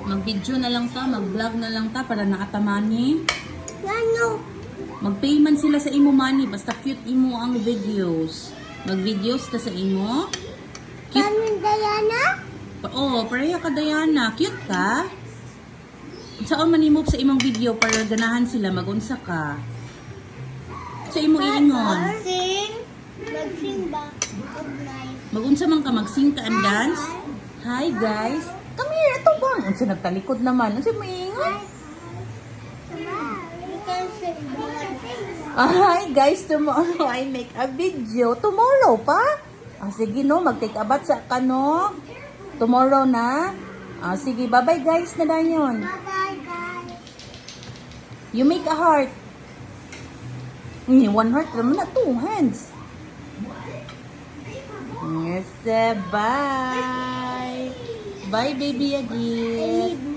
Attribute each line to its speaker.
Speaker 1: Mag-video na lang ta, mag-vlog na lang ta para nakatamani.
Speaker 2: Ano?
Speaker 1: Mag-payment sila sa imo money basta cute imo ang videos. Mag-videos ka sa imo. Cute.
Speaker 2: Kami Diana?
Speaker 1: Oo, pareha ka Diana. Cute ka? Saan man imo sa imong video para ganahan sila magunsa ka. Sa imo iingon.
Speaker 2: Mag-sing ba? Mag-nice.
Speaker 1: Magunsa man ka mag-sing ka and dance? Hi guys. Come here, ito bang? Unsa nagtalikod naman? Unsa mo iingon? Hi guys, tomorrow I make a video. Tomorrow pa? Sige no, mag-take a bath sa kano. Tomorrow na. Sige, bye-bye guys na danyon.
Speaker 2: Bye-bye, guys.
Speaker 1: You make a heart. One heart naman na, 2 hands. Yes, bye. Bye, baby again.